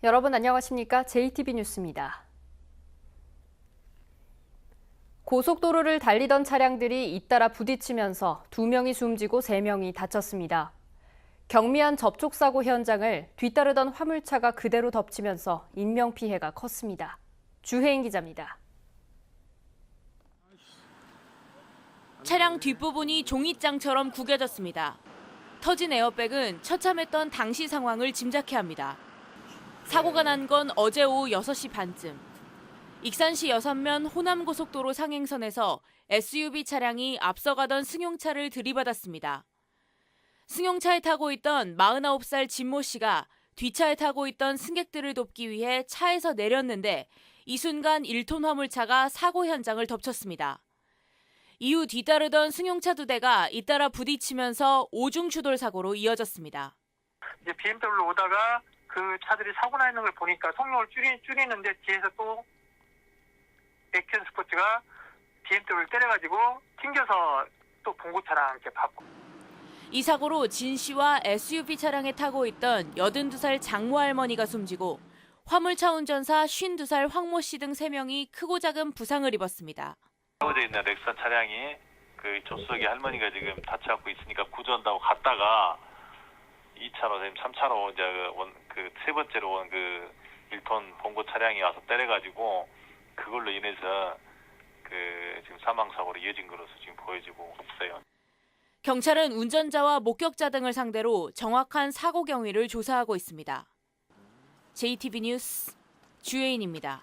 여러분 안녕하십니까? JTB 뉴스입니다. 고속도로를 달리던 차량들이 잇따라 부딪히면서 2명이 숨지고 3명이 다쳤습니다. 경미한 접촉사고 현장을 뒤따르던 화물차가 그대로 덮치면서 인명피해가 컸습니다. 주혜인 기자입니다. 차량 뒷부분이 종잇장처럼 구겨졌습니다. 터진 에어백은 처참했던 당시 상황을 짐작케 합니다. 사고가 난 건 어제 오후 6시 반쯤. 익산시 여산면 호남고속도로 상행선에서 SUV 차량이 앞서가던 승용차를 들이받았습니다. 승용차에 타고 있던 49살 진모 씨가 뒷차에 타고 있던 승객들을 돕기 위해 차에서 내렸는데 이 순간 1톤 화물차가 사고 현장을 덮쳤습니다. 이후 뒤따르던 승용차 2대가 잇따라 부딪히면서 오중 추돌 사고로 이어졌습니다. 이제 BMW로 오다가 그 차들이 사고 나 있는 걸 보니까 속력을 줄이는데 뒤에서 또 액션 스포츠가 BMW를 때려가지고 튕겨서 또 봉고차랑 이렇게 받고. 이 사고로 진 씨와 SUV 차량에 타고 있던 82살 장모 할머니가 숨지고 화물차 운전사 52살 황모 씨 등 3명이 크고 작은 부상을 입었습니다. 세워져 있는 렉사 차량이 그 조수석에 할머니가 지금 다쳐갖고 있으니까 구조한다고 갔다가 2차로, 3차로 이제 그 세 번째로 온 그 1톤 봉고 차량이 와서 때려가지고 그걸로 인해서 그 지금 사망 사고로 이어진 것으로 지금 보여지고 있어요. 경찰은 운전자와 목격자 등을 상대로 정확한 사고 경위를 조사하고 있습니다. JTB 뉴스 주혜인입니다.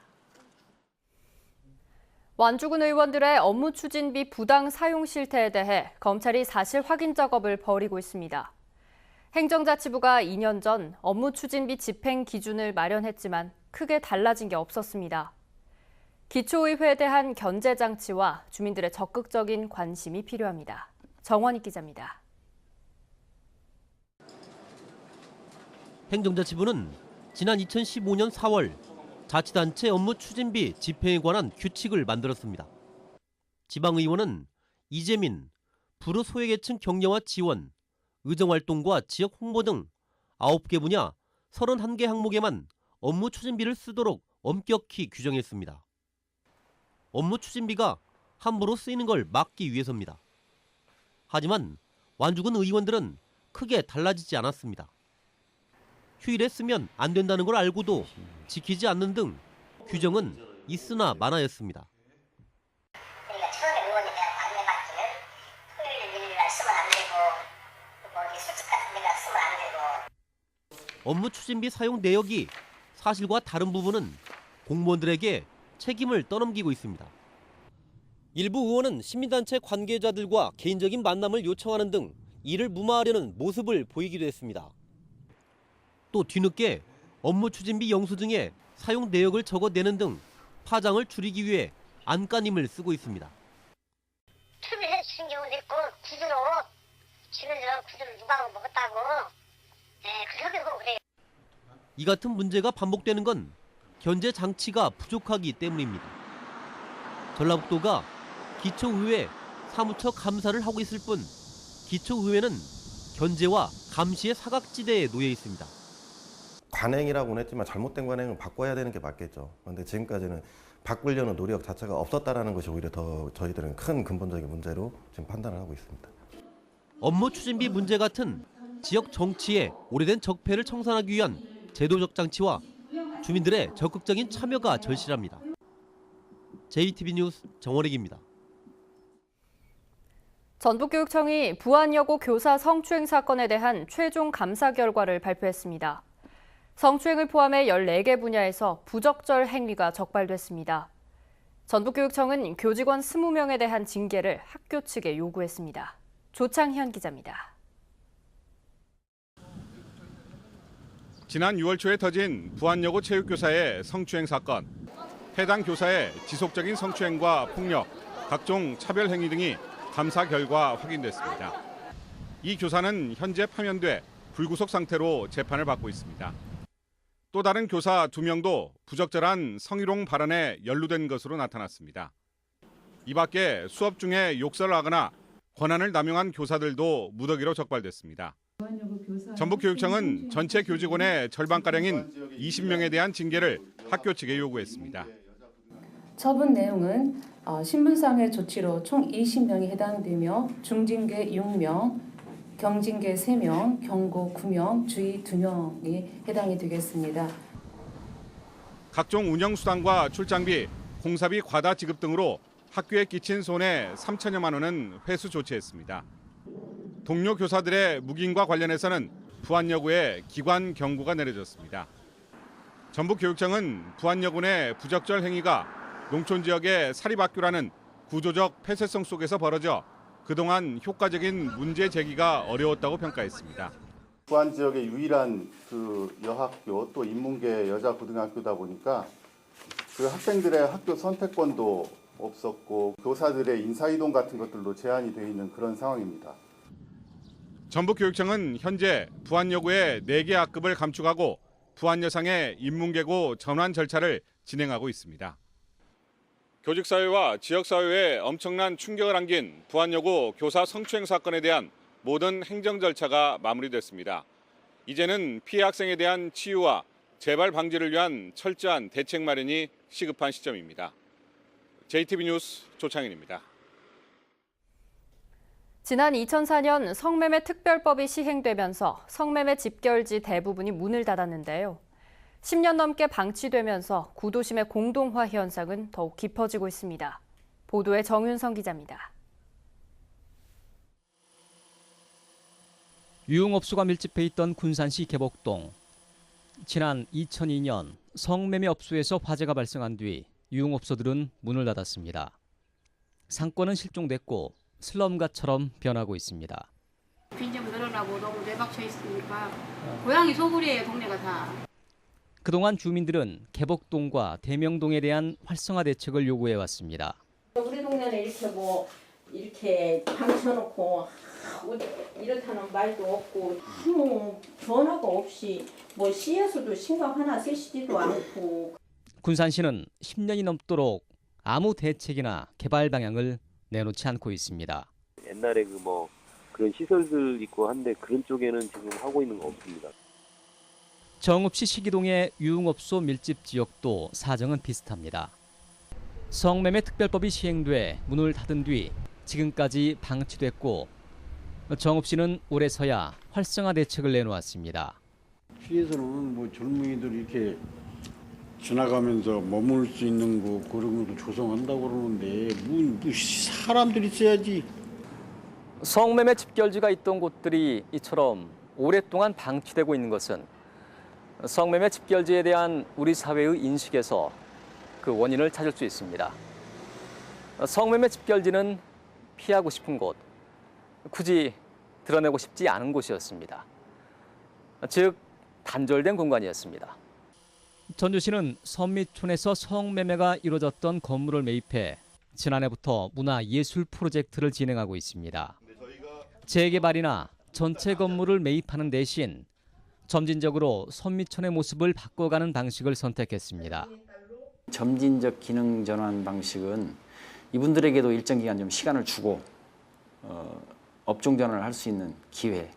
완주군 의원들의 업무 추진비 부당 사용 실태에 대해 검찰이 사실 확인 작업을 벌이고 있습니다. 행정자치부가 2년 전 업무 추진비 집행 기준을 마련했지만 크게 달라진 게 없었습니다. 기초의회에 대한 견제 장치와 주민들의 적극적인 관심이 필요합니다. 정원익 기자입니다. 행정자치부는 지난 2015년 4월 자치단체 업무 추진비 집행에 관한 규칙을 만들었습니다. 지방의원은 이재민, 불우소외계층 격려와 지원, 의정활동과 지역 홍보 등 9개 분야 31개 항목에만 업무 추진비를 쓰도록 엄격히 규정했습니다. 업무 추진비가 함부로 쓰이는 걸 막기 위해서입니다. 하지만 완주군 의원들은 크게 달라지지 않았습니다. 휴일에 쓰면 안 된다는 걸 알고도 지키지 않는 등 규정은 있으나 마나였습니다. 그러니까 처음에 의원이 내가 관여받기는 토요일, 일요일날 쓰면 안 되고 뭐 수칙 같은 데가 쓰면 안 되고. 업무 추진비 사용 내역이 사실과 다른 부분은 공무원들에게 책임을 떠넘기고 있습니다. 일부 의원은 시민단체 관계자들과 개인적인 만남을 요청하는 등 이를 무마하려는 모습을 보이기도 했습니다. 또 뒤늦게 업무 추진비 영수증에 사용 내역을 적어내는 등 파장을 줄이기 위해 안간힘을 쓰고 있습니다. 투표해 주신 경우도 있고 구두로 주민들은 구두를 누가 먹었다고 그러고 그래요. 이 같은 문제가 반복되는 건 견제 장치가 부족하기 때문입니다. 전라북도가 기초의회 사무처 감사를 하고 있을 뿐 기초의회는 견제와 감시의 사각지대에 놓여 있습니다. 관행이라고는 했지만 잘못된 관행은 바꿔야 되는 게 맞겠죠. 그런데 지금까지는 바꾸려는 노력 자체가 없었다는 것이 오히려 더 저희들은 큰 근본적인 문제로 지금 판단을 하고 있습니다. 업무 추진비 문제 같은 지역 정치의 오래된 적폐를 청산하기 위한 제도적 장치와 주민들의 적극적인 참여가 절실합니다. JTB 뉴스 정원익입니다. 전북교육청이 부안여고 교사 성추행 사건에 대한 최종 감사 결과를 발표했습니다. 성추행을 포함해 14개 분야에서 부적절 행위가 적발됐습니다. 전북교육청은 교직원 20명에 대한 징계를 학교 측에 요구했습니다. 조창현 기자입니다. 지난 6월 초에 터진 부안여고 체육교사의 성추행 사건. 해당 교사의 지속적인 성추행과 폭력, 각종 차별 행위 등이 감사 결과 확인됐습니다. 이 교사는 현재 파면돼 불구속 상태로 재판을 받고 있습니다. 또 다른 교사 2명도 부적절한 성희롱 발언에 연루된 것으로 나타났습니다. 이 밖에 수업 중에 욕설을 하거나 권한을 남용한 교사들도 무더기로 적발됐습니다. 전북교육청은 전체 교직원의 절반가량인 20명에 대한 징계를 학교 측에 요구했습니다. 처분 내용은 신분상의 조치로 총 20명이 해당되며 중징계 6명, 경징계 3명, 경고 9명, 주의 2명이 해당이 되겠습니다. 각종 운영수당과 출장비, 공사비 과다 지급 등으로 학교에 끼친 손해 3천여만 원은 회수 조치했습니다. 동료 교사들의 묵인과 관련해서는 부안여고에 기관 경고가 내려졌습니다. 전북교육청은 부안여군의 부적절 행위가 농촌 지역의 사립학교라는 구조적 폐쇄성 속에서 벌어져 그동안 효과적인 문제 제기가 어려웠다고 평가했습니다. 부안 지역의 유일한 그 여학교 또 인문계 여자 고등학교다 보니까 그 학생들의 학교 선택권도 없었고 교사들의 인사이동 같은 것들도 제한이 되어 있는 그런 상황입니다. 전북교육청은 현재 부안여고의 4개 학급을 감축하고 부안여상의 인문계고 전환 절차를 진행하고 있습니다. 교직사회와 지역사회에 엄청난 충격을 안긴 부안여고 교사 성추행 사건에 대한 모든 행정 절차가 마무리됐습니다. 이제는 피해 학생에 대한 치유와 재발 방지를 위한 철저한 대책 마련이 시급한 시점입니다. JTB 뉴스 조창인입니다. 지난 2004년 성매매 특별법이 시행되면서 성매매 집결지 대부분이 문을 닫았는데요. 10년 넘게 방치되면서 구도심의 공동화 현상은 더욱 깊어지고 있습니다. 보도에 정윤성 기자입니다. 유흥업소가 밀집해 있던 군산시 개복동. 지난 2002년 성매매 업소에서 화재가 발생한 뒤 유흥업소들은 문을 닫았습니다. 상권은 실종됐고 슬럼가처럼 변하고 있습니다. 빈집 늘어나고 너무 내박쳐 있으니까 고양이 소굴이에요, 동네가 다. 그동안 주민들은 개복동과 대명동에 대한 활성화 대책을 요구해왔습니다. 우리 동네는 이렇게 방쳐놓고 이렇다는 말도 없고 아무 변화가 없이 시에서도 신경 하나 쓰시지도 않고. 군산시는 10년이 넘도록 아무 대책이나 개발 방향을 내놓지 않고 있습니다. 옛날에 그런 시설들 있고 한데 그런 쪽에는 지금 하고 있는 거 없습니다. 정읍시 시기동의 유흥업소 밀집 지역도 사정은 비슷합니다. 성매매 특별법이 시행돼 문을 닫은 뒤 지금까지 방치됐고 정읍시는 올해서야 활성화 대책을 내놓았습니다. 시에서는 젊은이들이 이렇게 지나가면서 머물 수 있는 거 그런 것도 조성한다고 그러는데 사람들이 있어야지. 성매매 집결지가 있던 곳들이 이처럼 오랫동안 방치되고 있는 것은 성매매 집결지에 대한 우리 사회의 인식에서 그 원인을 찾을 수 있습니다. 성매매 집결지는 피하고 싶은 곳, 굳이 드러내고 싶지 않은 곳이었습니다. 즉, 단절된 공간이었습니다. 전주시는 선미촌에서 성매매가 이루어졌던 건물을 매입해 지난해부터 문화예술 프로젝트를 진행하고 있습니다. 재개발이나 전체 건물을 매입하는 대신 점진적으로 선미촌의 모습을 바꿔가는 방식을 선택했습니다. 점진적 기능 전환 방식은 이분들에게도 일정 기간 좀 시간을 주고 업종 전환을 할 수 있는 기회,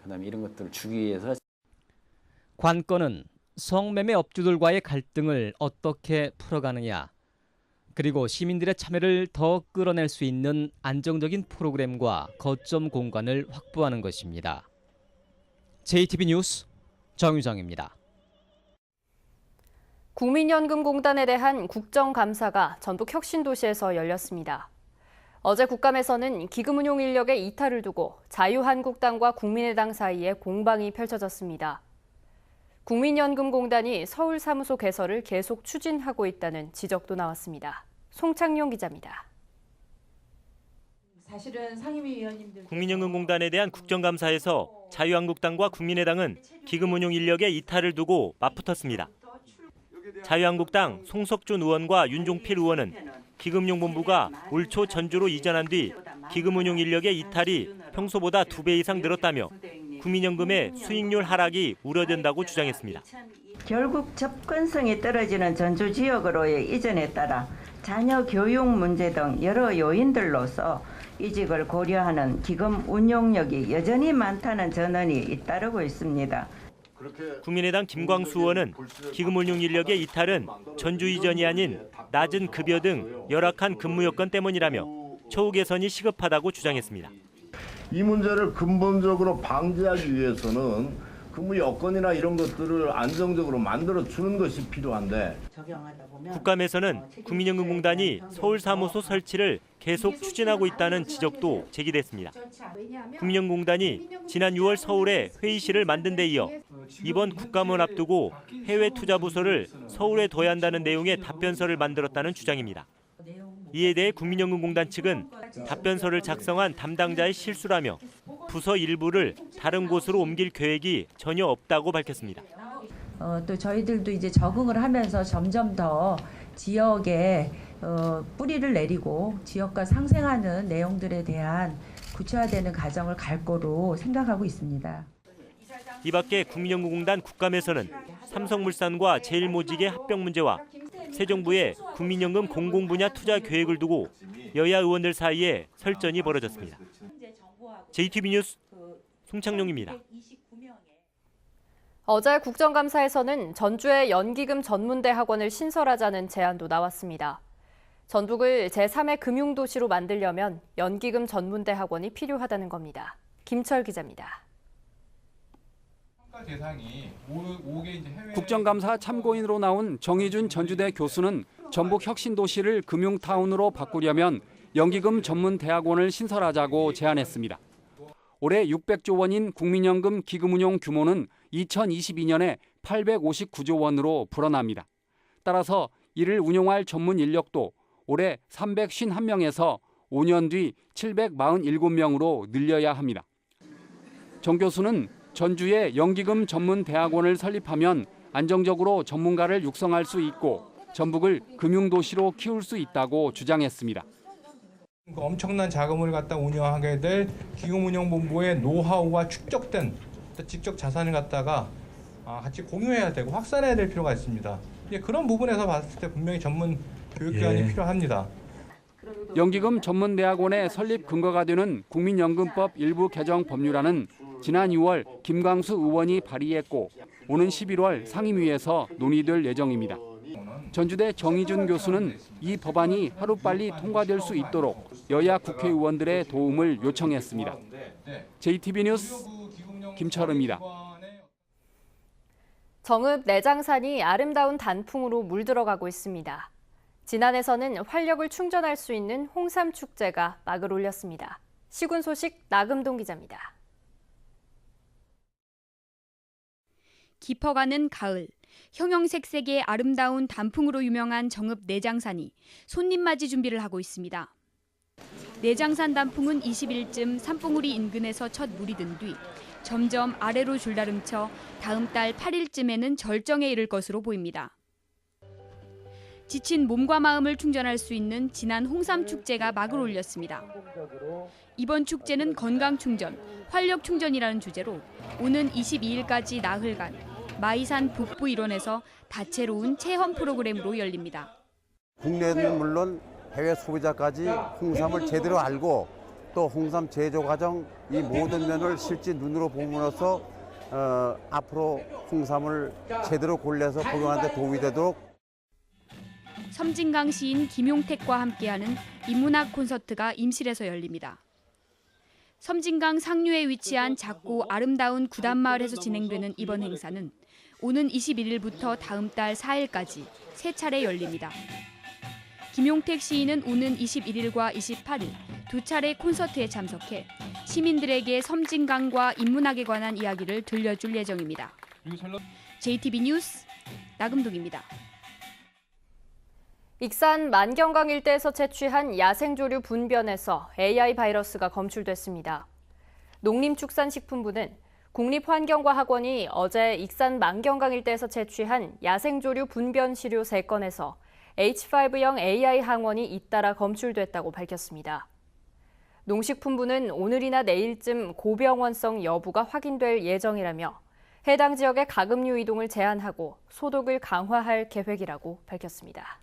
그다음에 이런 것들을 주기 위해서. 관건은 성매매 업주들과의 갈등을 어떻게 풀어가느냐, 그리고 시민들의 참여를 더 끌어낼 수 있는 안정적인 프로그램과 거점 공간을 확보하는 것입니다. JTB 뉴스 정유정입니다. 국민연금공단에 대한 국정감사가 전북 혁신도시에서 열렸습니다. 어제 국감에서는 기금운용 인력의 이탈을 두고 자유한국당과 국민의당 사이에 공방이 펼쳐졌습니다. 국민연금공단이 서울 사무소 개설을 계속 추진하고 있다는 지적도 나왔습니다. 송창용 기자입니다. 사실은 상임위원님들 국민연금공단에 대한 국정감사에서 자유한국당과 국민의당은 기금운용 인력의 이탈을 두고 맞붙었습니다. 자유한국당 송석준 의원과 윤종필 의원은 기금용본부가 올 초 전주로 이전한 뒤 기금운용 인력의 이탈이 평소보다 2배 이상 늘었다며 국민연금의 수익률 하락이 우려된다고 주장했습니다. 결국 접근성이 떨어지는 전주 지역으로의 이전에 따라 자녀 교육 문제 등 여러 요인들로서 이직을 고려하는 기금 운용력이 여전히 많다는 전언이 잇따르고 있습니다. 국민의당 김광수 의원은 기금운용 인력의 이탈은 전주 이전이 아닌 낮은 급여 등 열악한 근무 여건 때문이라며 처우 개선이 시급하다고 주장했습니다. 이 문제를 근본적으로 방지하기 위해서는 근무 여건이나 이런 것들을 안정적으로 만들어 주는 것이 필요한데 국감에서는 국민연금공단이 서울 사무소 설치를 계속 추진하고 있다는 지적도 제기됐습니다. 국민연금공단이 지난 6월 서울에 회의실을 만든 데 이어 이번 국감을 앞두고 해외 투자 부서를 서울에 둬야 한다는 내용의 답변서를 만들었다는 주장입니다. 이에 대해 국민연금공단 측은 답변서를 작성한 담당자의 실수라며 부서 일부를 다른 곳으로 옮길 계획이 전혀 없다고 밝혔습니다. 또 저희들도 이제 적응을 하면서 점점 더 지역에 뿌리를 내리고 지역과 상생하는 내용들에 대한 구체화되는 과정을 갈 거로 생각하고 있습니다. 이 밖에 국민연금공단 국감에서는 삼성물산과 제일모직의 합병 문제와 새 정부의 국민연금 공공분야 투자 계획을 두고 여야 의원들 사이에 설전이 벌어졌습니다. JTB 뉴스 송창룡입니다. 어제 국정감사에서는 전주의 연기금 전문대 학원을 신설하자는 제안도 나왔습니다. 전북을 제3의 금융도시로 만들려면 연기금 전문대 학원이 필요하다는 겁니다. 김철 기자입니다. 국정감사 참고인으로 나온 정의준 전주대 교수는 전북 혁신도시를 금융타운으로 바꾸려면 연기금 전문대학원을 신설하자고 제안했습니다. 올해 600조 원인 국민연금 기금운용 규모는 2022년에 859조 원으로 불어납니다. 따라서 이를 운용할 전문 인력도 올해 351명에서 5년 뒤 747명으로 늘려야 합니다. 정 교수는 전주에 연기금 전문 대학원을 설립하면 안정적으로 전문가를 육성할 수 있고 전북을 금융도시로 키울 수 있다고 주장했습니다. 엄청난 자금을 갖다 운영하게 될 기금운용본부의 노하우와 축적된 직접 자산을 갖다가 같이 공유해야 되고 확산해야 될 필요가 있습니다. 그런 부분에서 봤을 때 분명히 전문 교육기관이 필요합니다. 연기금 전문대학원의 설립 근거가 되는 국민연금법 일부 개정 법률안은 지난 6월 김광수 의원이 발의했고 오는 11월 상임위에서 논의될 예정입니다. 전주대 정의준 교수는 이 법안이 하루빨리 통과될 수 있도록 여야 국회의원들의 도움을 요청했습니다. JTB 뉴스 김철우입니다. 정읍 내장산이 아름다운 단풍으로 물들어가고 있습니다. 진안에서는 활력을 충전할 수 있는 홍삼축제가 막을 올렸습니다. 시군 소식 나금동 기자입니다. 깊어가는 가을, 형형색색의 아름다운 단풍으로 유명한 정읍 내장산이 손님 맞이 준비를 하고 있습니다. 내장산 단풍은 20일쯤 산봉우리 인근에서 첫 물이 든 뒤 점점 아래로 줄다름쳐 다음 달 8일쯤에는 절정에 이를 것으로 보입니다. 지친 몸과 마음을 충전할 수 있는 진안 홍삼축제가 막을 올렸습니다. 이번 축제는 건강충전, 활력충전이라는 주제로 오는 22일까지 나흘간 마이산 북부 일원에서 다채로운 체험 프로그램으로 열립니다. 국내는 물론 해외 소비자까지 홍삼을 제대로 알고 또 홍삼 제조 과정 이 모든 면을 실제 눈으로 봄으로써 앞으로 홍삼을 제대로 골라서 복용하는 데 도움이 되도록 섬진강 시인 김용택과 함께하는 인문학 콘서트가 임실에서 열립니다. 섬진강 상류에 위치한 작고 아름다운 구단마을에서 진행되는 이번 행사는 오는 21일부터 다음 달 4일까지 3차례 열립니다. 김용택 시인은 오는 21일과 28일 2차례 콘서트에 참석해 시민들에게 섬진강과 인문학에 관한 이야기를 들려줄 예정입니다. JTB 뉴스 나금동입니다. 익산 만경강 일대에서 채취한 야생조류 분변에서 AI 바이러스가 검출됐습니다. 농림축산식품부는 국립환경과학원이 어제 익산 만경강 일대에서 채취한 야생조류 분변 시료 3건에서 H5형 AI 항원이 잇따라 검출됐다고 밝혔습니다. 농식품부는 오늘이나 내일쯤 고병원성 여부가 확인될 예정이라며 해당 지역의 가금류 이동을 제한하고 소독을 강화할 계획이라고 밝혔습니다.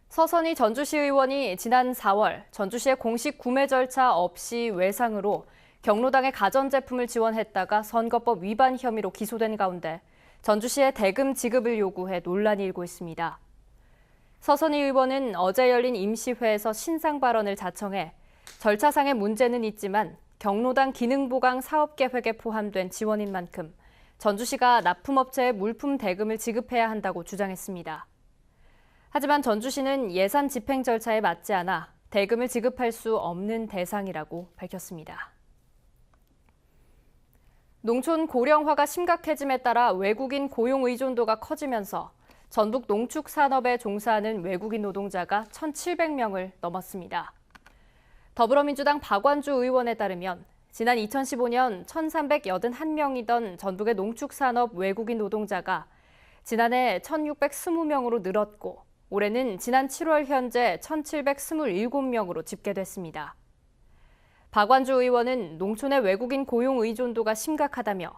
서선희 전주시 의원이 지난 4월 전주시의 공식 구매 절차 없이 외상으로 경로당의 가전제품을 지원했다가 선거법 위반 혐의로 기소된 가운데 전주시에 대금 지급을 요구해 논란이 일고 있습니다. 서선희 의원은 어제 열린 임시회에서 신상 발언을 자청해 절차상의 문제는 있지만 경로당 기능보강 사업계획에 포함된 지원인 만큼 전주시가 납품업체에 물품 대금을 지급해야 한다고 주장했습니다. 하지만 전주시는 예산 집행 절차에 맞지 않아 대금을 지급할 수 없는 대상이라고 밝혔습니다. 농촌 고령화가 심각해짐에 따라 외국인 고용 의존도가 커지면서 전북 농축산업에 종사하는 외국인 노동자가 1,700명을 넘었습니다. 더불어민주당 박완주 의원에 따르면 지난 2015년 1,381명이던 전북의 농축산업 외국인 노동자가 지난해 1,620명으로 늘었고 올해는 지난 7월 현재 1,727명으로 집계됐습니다. 박완주 의원은 농촌의 외국인 고용 의존도가 심각하다며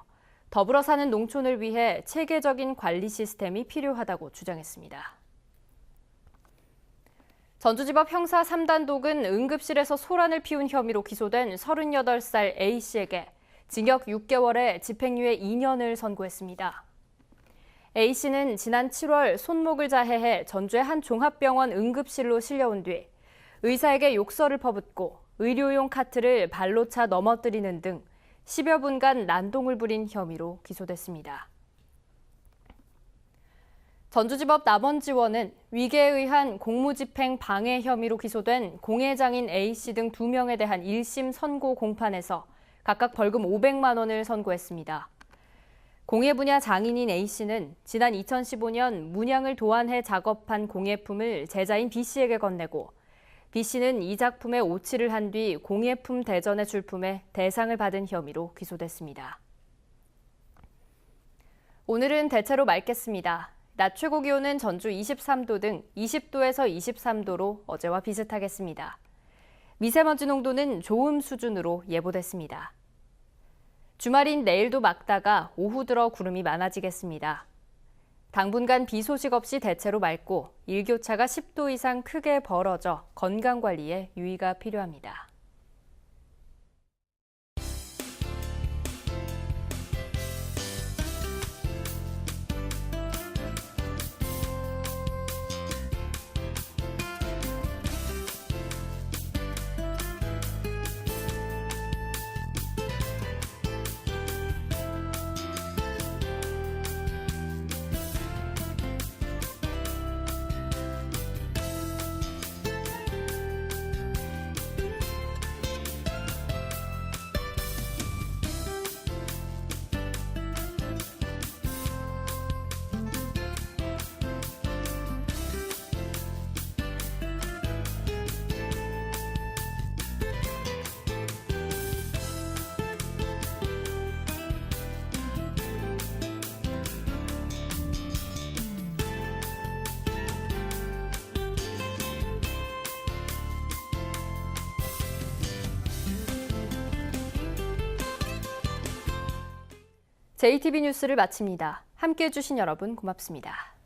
더불어 사는 농촌을 위해 체계적인 관리 시스템이 필요하다고 주장했습니다. 전주지법 형사 3단독은 응급실에서 소란을 피운 혐의로 기소된 38살 A씨에게 징역 6개월에 집행유예 2년을 선고했습니다. A씨는 지난 7월 손목을 자해해 전주의 한 종합병원 응급실로 실려온 뒤 의사에게 욕설을 퍼붓고 의료용 카트를 발로 차 넘어뜨리는 등 10여 분간 난동을 부린 혐의로 기소됐습니다. 전주지법 남원지원은 위계에 의한 공무집행 방해 혐의로 기소된 공회장인 A씨 등 2명에 대한 1심 선고 공판에서 각각 벌금 500만 원을 선고했습니다. 공예 분야 장인인 A씨는 지난 2015년 문양을 도안해 작업한 공예품을 제자인 B씨에게 건네고 B씨는 이 작품에 오치를 한 뒤 공예품 대전에 출품해 대상을 받은 혐의로 기소됐습니다. 오늘은 대체로 맑겠습니다. 낮 최고 기온은 전주 23도 등 20도에서 23도로 어제와 비슷하겠습니다. 미세먼지 농도는 좋음 수준으로 예보됐습니다. 주말인 내일도 맑다가 오후 들어 구름이 많아지겠습니다. 당분간 비 소식 없이 대체로 맑고 일교차가 10도 이상 크게 벌어져 건강관리에 유의가 필요합니다. JTB 뉴스를 마칩니다. 함께해 주신 여러분 고맙습니다.